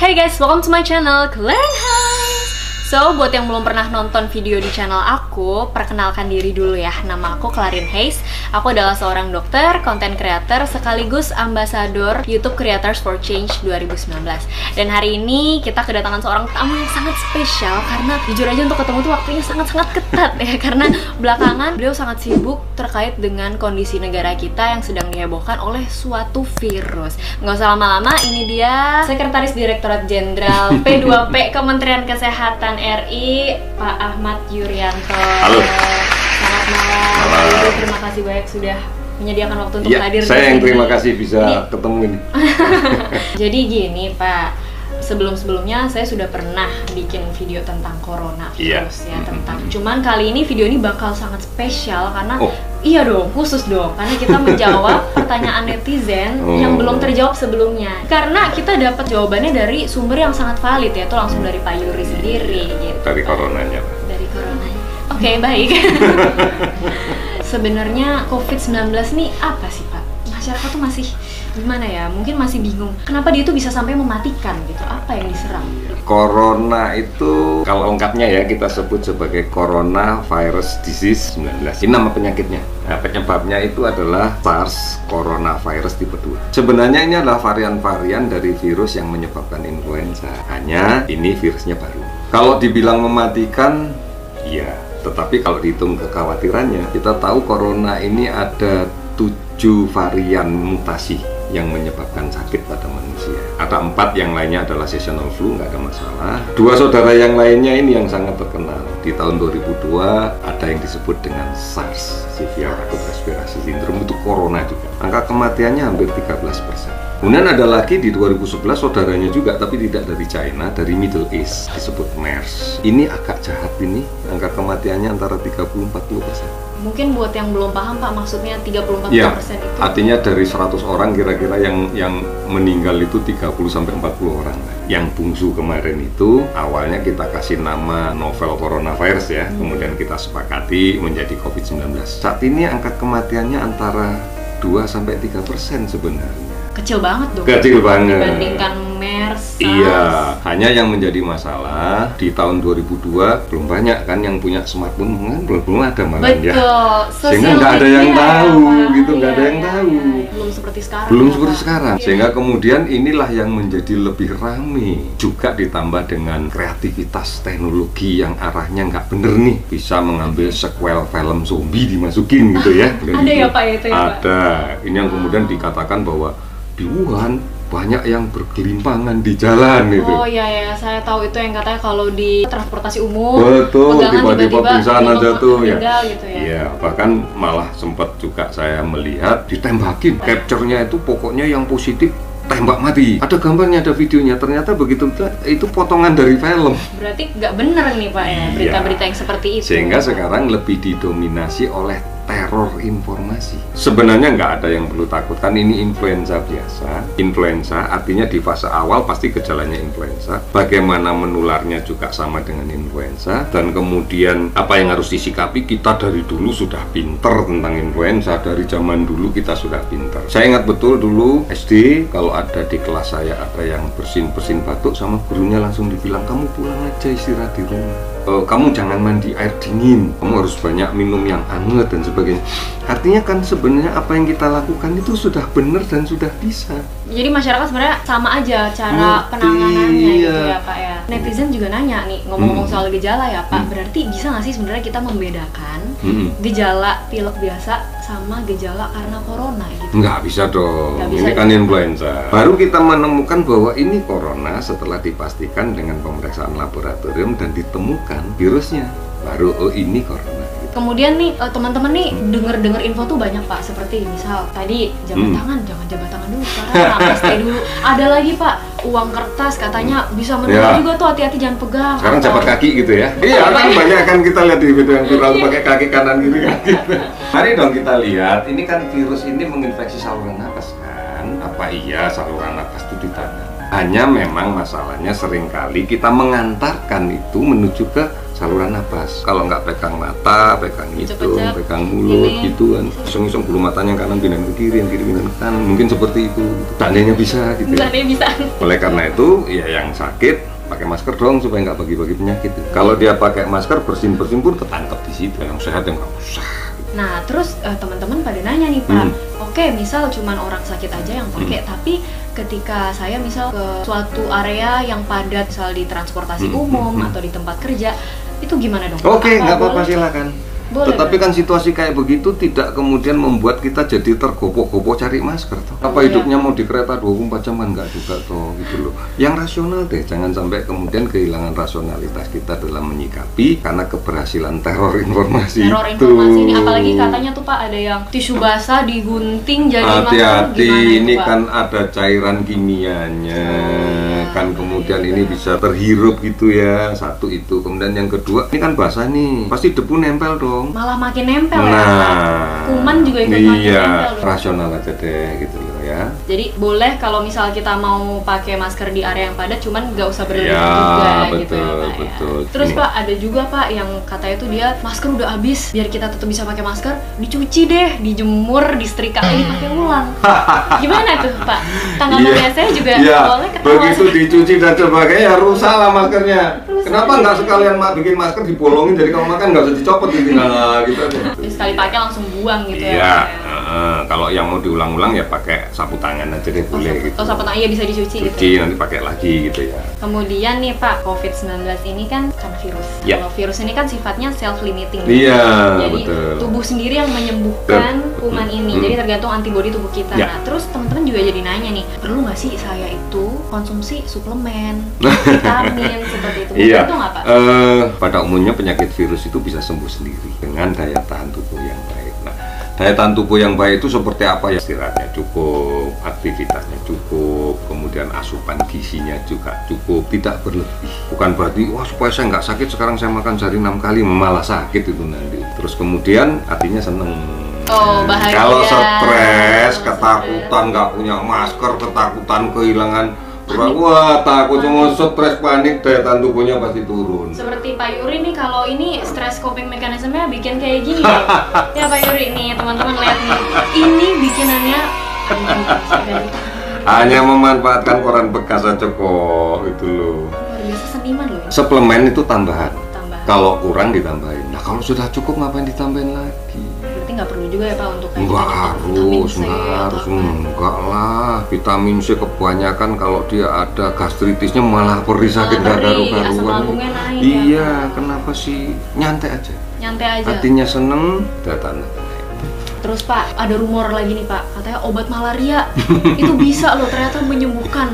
Hey guys, welcome to my channel, Claren Hayes. So, buat yang belum pernah nonton video di channel aku, perkenalkan diri dulu ya. Nama aku Claren Hayes. Aku adalah seorang dokter, content creator, sekaligus ambasador YouTube Creators for Change 2019. Dan hari ini kita kedatangan seorang tamu yang sangat spesial karena jujur aja untuk ketemu tuh waktunya sangat-sangat ketat ya. Karena belakangan beliau sangat sibuk terkait dengan kondisi negara kita yang sedang dihebohkan oleh suatu virus. Nggak usah lama-lama, ini dia Sekretaris Direktorat Jenderal P2P Kementerian Kesehatan RI, Pak Ahmad Yuryanto. Halo. Selamat malam. Halo. Terima kasih banyak sudah menyediakan waktu untuk Ya, hadir. saya yang terima kasih bisa ketemu ini. Jadi gini Pak, sebelum-sebelumnya saya sudah pernah bikin video tentang corona virus ya, tentang. Cuman kali ini video ini bakal sangat spesial karena iya dong, khusus dong, karena kita menjawab pertanyaan netizen yang belum terjawab sebelumnya. Karena kita dapat jawabannya dari sumber yang sangat valid ya, itu langsung dari Pak Yuri sendiri gitu. Dari coronanya. Dari coronanya. Oke, baik. Sebenarnya COVID-19 nih apa sih Pak? Masyarakat tuh masih gimana ya? Mungkin masih bingung. Kenapa dia tuh bisa sampai mematikan gitu? Apa yang diserang? Corona itu kalau lengkapnya ya kita sebut sebagai Coronavirus Disease 19. Ini nama penyakitnya. Nah, penyebabnya itu adalah SARS Coronavirus tipe 2. Sebenarnya ini adalah varian-varian dari virus yang menyebabkan influenza. Hanya ini virusnya baru. Kalau dibilang mematikan, iya. Tetapi kalau dihitung kekhawatirannya, kita tahu corona ini ada 7 varian mutasi yang menyebabkan sakit pada manusia. Ada 4 yang lainnya adalah seasonal flu, nggak ada masalah. 2 saudara yang lainnya ini yang sangat terkenal. Di tahun 2002 ada yang disebut dengan SARS, Severe Acute Respiratory Syndrome, itu corona juga. Angka kematiannya hampir 13%. Kemudian ada lagi di 2011 saudaranya juga, tapi tidak dari China, dari Middle East, disebut MERS. Ini agak jahat ini, angka kematiannya antara 30-40%. Mungkin buat yang belum paham Pak, maksudnya 30-40% Ya, itu artinya dari 100 orang kira-kira yang meninggal itu 30-40 orang. Yang bungsu kemarin itu awalnya kita kasih nama novel coronavirus ya, kemudian kita sepakati menjadi COVID-19. Saat ini angka kematiannya antara 2-3% sebenarnya. kecil banget dong. Kecil banget. Dibandingkan MERS, SARS. Iya, hanya yang menjadi masalah di tahun 2002 belum banyak kan yang punya smartphone, kan belum ada malah ya. Betul. Sehingga nggak ada yang tahu gitu, nggak ada yang tahu. Belum seperti sekarang. Belum ya, seperti Pak. sekarang. Iya. Sehingga kemudian inilah yang menjadi lebih rame. Juga ditambah dengan kreativitas teknologi yang arahnya nggak bener nih, bisa mengambil sequel film zombie dimasukin gitu ya. Ada ya Pak itu ya Pak? Ada. Ini yang kemudian dikatakan bahwa di Wuhan banyak yang bergelimpangan di jalan itu. Oh iya ya, saya tahu itu yang katanya kalau di transportasi umum, Betul, pegangan tiba-tiba pingsan aja tuh ya. meninggal gitu ya. Iya, bahkan malah sempat juga saya melihat ditembakin. Capture-nya itu pokoknya yang positif tembak mati. Ada gambarnya, ada videonya. Ternyata begitu itu potongan dari film. Berarti nggak bener nih Pak ya, berita-berita yang seperti itu. Sehingga sekarang lebih didominasi oleh teror informasi. Sebenarnya nggak ada yang perlu takutkan, ini influenza biasa. Influenza artinya di fase awal pasti gejalanya influenza. Bagaimana menularnya juga sama dengan influenza. Dan kemudian apa yang harus disikapi, kita dari dulu sudah pinter tentang influenza. Dari zaman dulu kita sudah pinter. Saya ingat betul dulu SD, kalau ada di kelas saya ada yang bersin-bersin batuk, sama gurunya langsung dibilang, kamu pulang aja istirahat di rumah. Kamu jangan mandi air dingin, kamu harus banyak minum yang hangat dan sebagainya. Artinya kan sebenarnya apa yang kita lakukan itu sudah benar dan sudah bisa. Jadi masyarakat sebenarnya sama aja cara penanganannya gitu ya Pak ya. Netizen juga nanya nih, ngomong-ngomong soal gejala ya Pak, berarti bisa nggak sih sebenarnya kita membedakan gejala pilek biasa sama gejala karena corona gitu? Nggak bisa dong, Nggak bisa ini kan influenza. Baru kita menemukan bahwa ini corona setelah dipastikan dengan pemeriksaan laboratorium dan ditemukan virusnya. Baru, oh ini corona. Kemudian nih teman-teman nih denger info tuh banyak Pak, seperti misal tadi jabat tangan, jangan jabat tangan dulu sekarang, napas dulu. Ada lagi Pak, uang kertas katanya bisa menular juga tuh, hati-hati jangan pegang. Sekarang atau jabat kaki gitu ya. Iya kan banyak kan kita lihat di video yang viral pakai kaki kanan kiri kan gitu. Mari dong kita lihat, ini kan virus ini menginfeksi saluran napas kan. Apa iya saluran napas itu di tangan? Hanya memang masalahnya seringkali kita mengantarkan itu menuju ke saluran napas. Kalau nggak pegang mata, pegang hidung, pegang mulut gitu kan. Iseng-iseng bulu matanya yang kanan pindah ke kiri, yang kiri pindah ke kanan. Mungkin seperti itu. Tandanya bisa gitu. Tandanya bisa. Oleh karena itu, ya yang sakit pakai masker dong supaya nggak bagi-bagi penyakit. Kalau dia pakai masker bersin-bersin pun ketangkep di situ. Yang sehat yang nggak usah. Nah, terus teman-teman pada nanya nih Pak, oke, misal cuman orang sakit aja yang pakai, tapi ketika saya misal ke suatu area yang padat, misal di transportasi umum atau di tempat kerja, itu gimana dong? Oke, nggak apa-apa, silakan. Boleh, tetapi kan situasi kayak begitu tidak kemudian membuat kita jadi tergopoh-gopoh cari masker toh. Apa hidupnya mau di kereta 24 jam kan nggak juga toh gitu loh. Yang rasional deh, jangan sampai kemudian kehilangan rasionalitas kita dalam menyikapi karena keberhasilan teror informasi informasi ini, apalagi katanya tuh Pak ada yang tisu basah digunting jadi masker. Hati-hati, ini kan ada cairan kimianya. Kan kemudian ini bisa terhirup gitu ya. Satu itu, kemudian yang kedua ini kan basah nih, pasti debu nempel dong. Malah makin nempel ya. Kuman juga ikut makin nempel. Rasional aja deh gitu loh ya. Jadi boleh kalau misal kita mau pakai masker di area yang padat, cuman nggak usah berlebihan ya, juga betul, gitu ya Pak. Betul. Ya. Terus Pak ada juga Pak yang katanya tuh dia masker udah habis, biar kita tetap bisa pakai masker, dicuci deh, dijemur, disetrika, dipakai ulang. Gimana tuh Pak? Tanggapan saya juga boleh ketawa. Begitu dicuci dan sebagainya, rusak lah maskernya. Kenapa nggak sekalian bikin masker dibolongin, jadi kalau makan nggak usah dicopot gitu, gitu aja. Sekali pakai langsung buang gitu ya. Iya. Kalau yang mau diulang-ulang ya pakai sapu tangan aja deh, boleh gitu. Oh, sapu tangan iya bisa dicuci gitu. gitu. Nanti pakai lagi gitu ya. Kemudian nih Pak, COVID-19 ini kan virus. Ya. Kalau virus ini kan sifatnya self-limiting. Iya, jadi betul. tubuh sendiri yang menyembuhkan kuman ini. Jadi tergantung antibodi tubuh kita. Ya. Nah, terus teman-teman juga jadi nanya nih, perlu nggak sih saya itu konsumsi suplemen, vitamin seperti itu? Iya. Itu nggak Pak? Pada umumnya penyakit virus itu bisa sembuh sendiri dengan daya tahan tubuh yang baik. Nah, daya tahan tubuh yang baik itu seperti apa ya? Istirahatnya cukup, aktivitasnya cukup, kemudian asupan gizinya juga cukup, tidak berlebih. Bukan berarti, wah supaya saya nggak sakit sekarang saya makan sehari 6 kali, malah sakit itu nanti. Terus kemudian hatinya seneng. Oh, bahagia. Kalau stres, ketakutan, nggak punya masker, ketakutan kehilangan, wah takut semua, stres, panik, daya tahan tubuhnya pasti turun. Seperti Pak Yuri nih, kalau ini stress coping mekanismenya bikin kayak gini ya Pak Yuri nih, teman-teman lihat nih, ini bikinannya hanya memanfaatkan koran bekas aja kok, itu loh. Luar biasa seniman loh. Suplemen itu tambahan. Kalau kurang ditambahin. Nah kalau sudah cukup ngapain ditambahin lagi? Berarti nggak perlu juga ya Pak untuk nggak harus, enggak lah. Vitamin C kebanyakan kalau dia ada gastritisnya malah perih sakit nggak karu-karuan. Iya, kenapa sih? Nyantai aja. Nyantai aja. Hatinya seneng, datang. Terus Pak, ada rumor lagi nih Pak, katanya obat malaria itu bisa loh ternyata menyembuhkan.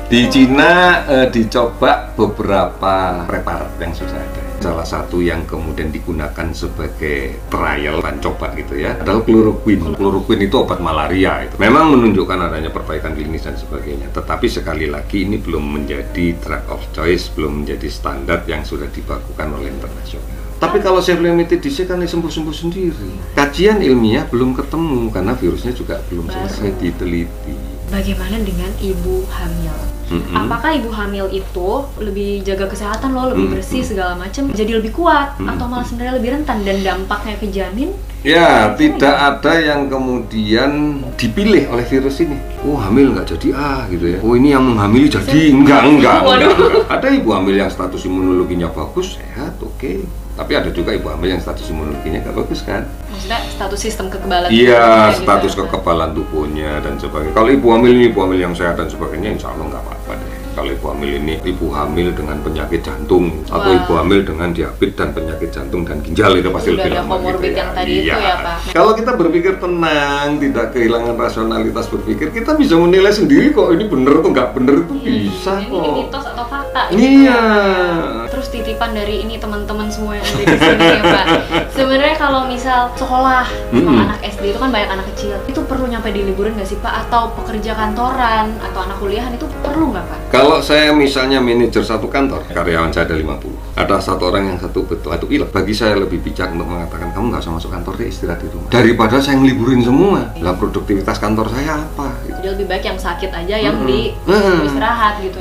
Di Cina dicoba beberapa preparat yang sudah ada. Salah satu yang kemudian digunakan sebagai trial dan coba gitu ya adalah kloroquine. Kloroquine itu obat malaria itu. Memang menunjukkan adanya perbaikan klinis dan sebagainya. Tetapi sekali lagi ini belum menjadi drug of choice, belum menjadi standar yang sudah dibakukan oleh internasional. Tapi kalau self-limited disease kan sembuh-sembuh sendiri. Kajian ilmiah belum ketemu karena virusnya juga belum selesai diteliti. Bagaimana dengan ibu hamil? Apakah ibu hamil itu lebih jaga kesehatan loh, lebih bersih segala macam, jadi lebih kuat atau malah sebenarnya lebih rentan dan dampaknya ke janin? Ya, tidak ada yang kemudian dipilih oleh virus ini. Oh, hamil nggak jadi gitu ya. Oh, ini yang menghamili jadi enggak. Ada ibu hamil yang status imunologinya bagus, sehat, oke. Tapi ada juga ibu hamil yang status imunologinya nggak bagus kan? Maksudnya status sistem kekebalan iya, status gitu, kekebalan tubuhnya dan sebagainya. Kalau ibu hamil ini ibu hamil yang sehat dan sebagainya, insya Allah nggak apa-apa deh. Kalau ibu hamil ini ibu hamil dengan penyakit jantung atau ibu hamil dengan diabetes dan penyakit jantung dan ginjal itu pasti lebih lama gitu ya. Yang tadi itu ya Pak. Kalau kita berpikir tenang, tidak kehilangan rasionalitas berpikir, kita bisa menilai sendiri kok ini bener atau nggak bener itu bisa kok. Ini mitos atau fakta? Iya. Terus titipan dari ini teman-teman semua yang ada di sini ya Pak. Sebenarnya kalau misal sekolah, anak SD itu kan banyak anak kecil, itu perlu nyampe di liburan nggak sih Pak? Atau pekerja kantoran atau anak kuliahan itu perlu nggak Pak? Kalau saya misalnya manajer satu kantor, karyawan saya ada 50, ada satu orang yang satu pilek, bagi saya lebih bijak untuk mengatakan kamu nggak usah masuk kantor deh, istirahat di rumah. Daripada saya ngeliburin semua, lah produktivitas kantor saya apa? Gitu. Jadi lebih baik yang sakit aja yang di istirahat gitu.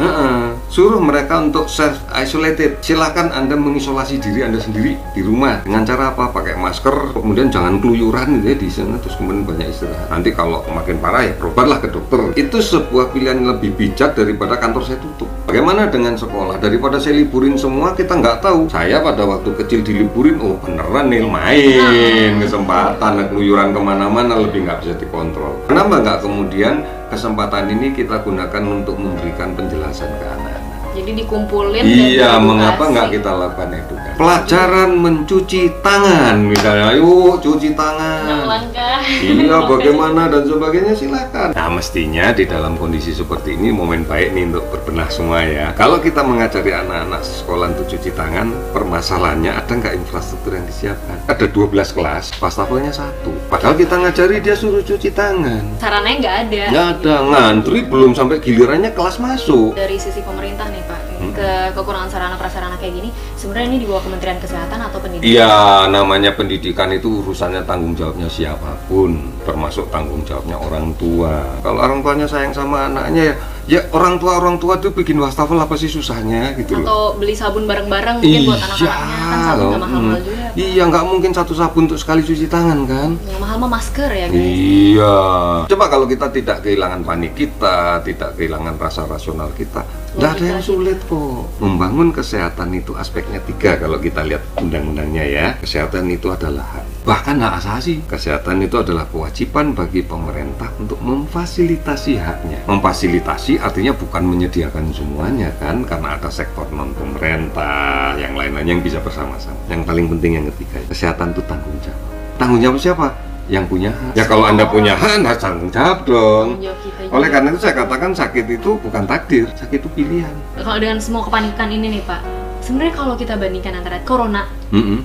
Suruh mereka untuk self isolated, silahkan Silahkan Anda mengisolasi diri Anda sendiri di rumah. Dengan cara apa? Pakai masker, kemudian jangan keluyuran gitu ya di sana, terus kemudian banyak istirahat. Nanti kalau makin parah ya berobatlah ke dokter. Itu sebuah pilihan yang lebih bijak daripada kantor saya tutup. Bagaimana dengan sekolah? Daripada saya liburin semua, kita nggak tahu. Saya pada waktu kecil diliburin, oh beneran nih main, kesempatan keluyuran kemana-mana lebih nggak bisa dikontrol. Kenapa nggak kemudian kesempatan ini kita gunakan untuk memberikan penjelasan ke anak-anak? Jadi dikumpulin. Iya, mengapa nggak kita lakukan edukasi? Pelajaran mencuci tangan misalnya, yuk cuci tangan. 6 langkah. Iya, bagaimana dan sebagainya silakan. Nah, mestinya di dalam kondisi seperti ini momen baik nih untuk berbenah semua ya. Kalau kita mengajari anak-anak sekolah untuk cuci tangan, permasalahannya ada nggak infrastruktur yang disiapkan? Ada 12 kelas, wastafelnya 1. Padahal kita ngajari dia suruh cuci tangan. Sarannya nggak ada. Nggak ada, ngantri belum sampai gilirannya kelas masuk. Dari sisi pemerintah nih Pak, kekurangan sarana prasarana kayak gini, sebenarnya ini di bawah Kementerian Kesehatan atau Pendidikan? Iya, namanya pendidikan itu urusannya tanggung jawabnya siapapun, termasuk tanggung jawabnya orang tua. Kalau orang tuanya sayang sama anaknya ya orang tua itu bikin wastafel apa sih susahnya gitu loh. Atau beli sabun bareng-bareng mungkin buat anak-anaknya, kan sabun nggak mahal-mahal juga. Iya, nggak mungkin satu sabun untuk sekali cuci tangan kan? Yang mahal mah masker ya guys. Iya. Coba kalau kita tidak kehilangan panik kita, tidak kehilangan rasa rasional kita, nggak ada yang sulit kok. Membangun kesehatan itu aspeknya 3 kalau kita lihat undang-undangnya ya. Kesehatan itu adalah hak, bahkan hak asasi. Kesehatan itu adalah kewajiban bagi pemerintah untuk memfasilitasi haknya. Memfasilitasi artinya bukan menyediakan semuanya kan, karena ada sektor non pemerintah, yang lain-lain yang bisa bersama-sama. Yang paling penting yang ketiga, kesehatan itu tanggung jawab. Tanggung jawab siapa? Yang punya hak. Ya kalau Anda punya hak, Anda tanggung jawab dong. Oleh karena itu saya katakan sakit itu bukan takdir, sakit itu pilihan. Kalau dengan semua kepanikan ini nih Pak, sebenarnya kalau kita bandingkan antara corona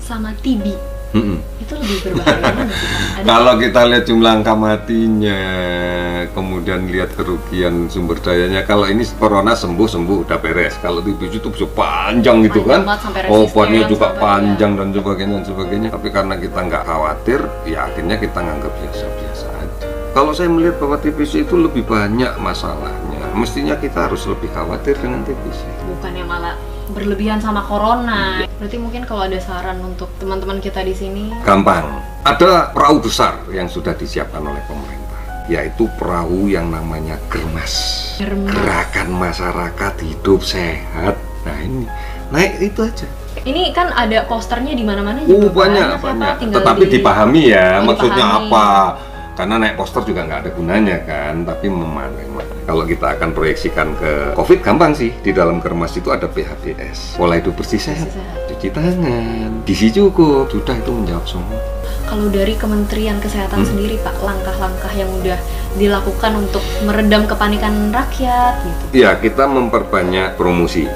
sama TB, itu lebih berbahaya mana sih Pak? Kalau kita lihat jumlah angka matinya, kemudian lihat kerugian sumber dayanya, kalau ini corona sembuh udah beres. Kalau TB itu bisa panjang gitu kan, obatnya juga panjang dan sebagainya. Tapi karena kita nggak khawatir, ya akhirnya kita nganggap biasa-biasa aja. Kalau saya melihat bahwa TBC itu lebih banyak masalahnya, mestinya kita harus lebih khawatir dengan TBC. Bukannya malah berlebihan sama corona. Berarti mungkin kalau ada saran untuk teman-teman kita di sini, gampang. Ada perahu besar yang sudah disiapkan oleh pemerintah, yaitu perahu yang namanya Germas. Gerakan Masyarakat Hidup Sehat. Nah ini, naik itu aja. Ini kan ada posternya di mana-mana juga. Banyak. Tetapi dipahami ya, maksudnya apa? Karena naik poster juga nggak ada gunanya kan, tapi memanai. Kalau kita akan proyeksikan ke COVID, gampang sih. Di dalam Germas itu ada PHBS, pola hidup bersih sehat, cuci tangan, gizi cukup, sudah itu menjawab semua. Kalau dari Kementerian Kesehatan sendiri Pak, langkah-langkah yang udah dilakukan untuk meredam kepanikan rakyat gitu? Iya, kita memperbanyak promosi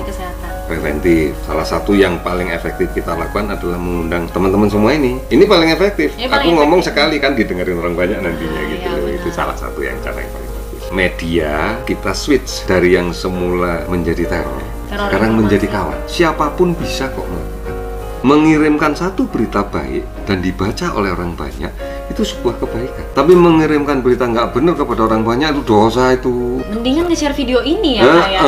kesehatan preventif. Salah satu yang paling efektif kita lakukan adalah mengundang teman-teman semua ini. Ini paling efektif. Aku ngomong sekali kan didengarin orang banyak nantinya gitu. Itu salah satu yang cara yang paling bagus. Media kita switch dari yang semula menjadi teror sekarang menjadi kawan. Siapapun bisa kok melakukan. Mengirimkan satu berita baik dan dibaca oleh orang banyak itu sebuah kebaikan. Tapi mengirimkan berita nggak benar kepada orang banyak itu dosa itu. Mendingan nge-share video ini ya kayak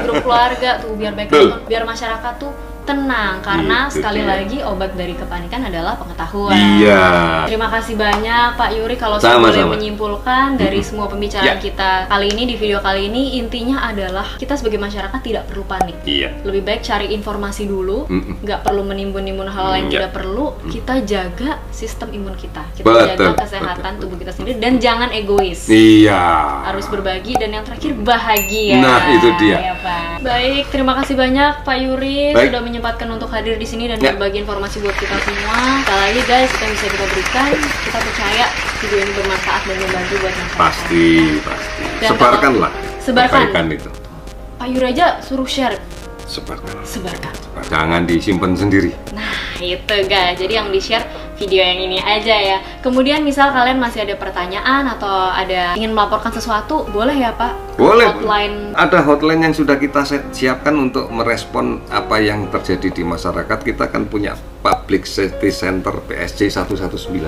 grup keluarga tuh biar baik, biar masyarakat tuh tenang, karena gitu, sekali lagi obat dari kepanikan adalah pengetahuan. Iya. Terima kasih banyak Pak Yuri. Kalau saya boleh menyimpulkan dari semua pembicaraan kita kali ini, di video kali ini, intinya adalah kita sebagai masyarakat tidak perlu panik. Iya. Lebih baik cari informasi dulu, nggak perlu menimbun-nimbun hal yang tidak perlu. Kita jaga sistem imun kita, jaga kesehatan tubuh kita sendiri, dan jangan egois. Iya. Harus berbagi, dan yang terakhir bahagia. Nah itu dia. Ya, Pak. Baik, terima kasih banyak Pak Yuri sudah menyempatkan untuk hadir di sini dan berbagi informasi buat kita semua. Sekali lagi guys, kita bisa kita berikan, kita percaya video ini bermanfaat dan membantu buat masyarakat. Pasti. Sebarkanlah. Sebarkan itu. Pak Yuri aja suruh share. Sebarkan. Jangan disimpan sendiri. Nah itu guys, jadi yang di share video yang ini aja ya. Kemudian misal kalian masih ada pertanyaan atau ada ingin melaporkan sesuatu, boleh ya Pak? Boleh. Hotline. Ada hotline yang sudah kita siapkan untuk merespon apa yang terjadi di masyarakat. Kita kan punya Public Safety Center PSC 119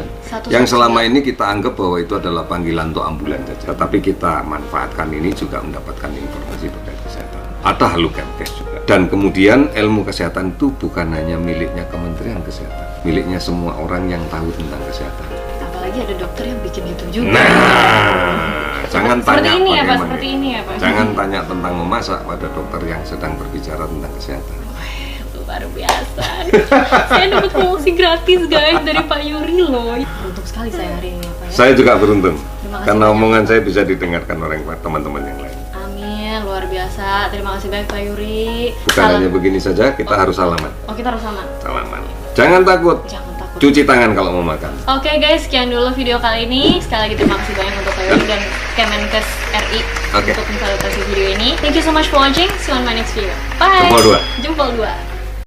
yang selama ini kita anggap bahwa itu adalah panggilan untuk ambulan saja. Tetapi kita manfaatkan ini juga mendapatkan informasi terkait kesehatan. Ada Halo Kemkes juga. Dan kemudian ilmu kesehatan itu bukan hanya miliknya Kementerian Kesehatan, miliknya semua orang yang tahu tentang kesehatan. Apalagi ada dokter yang bikin gitu juga. Nah, jangan tanya seperti ini ya Pak, bagaimana. seperti ini ya Pak. Jangan tanya tentang memasak pada dokter yang sedang berbicara tentang kesehatan. Luar biasa. Saya dapat promosi gratis guys dari Pak Yuri loh. Beruntung sekali saya hari ini ya Pak ya. Saya juga beruntung Terima kasih karena banyak. omongan saya bisa didengarkan oleh teman-teman yang lain. Amin, luar biasa. Terima kasih banyak Pak Yuri. Bukan hanya begini saja, kita harus salaman. Oh, kita harus sama. Salaman. Jangan takut. Jangan takut. Cuci tangan kalau mau makan. Oke guys, sekian dulu video kali ini. Sekali lagi terima kasih banyak untuk Pak Yuri dan Kemenkes RI Oke. untuk memfasilitasi video ini. Thank you so much for watching. See you on my next video. Bye. Jempol dua. Jempol 2.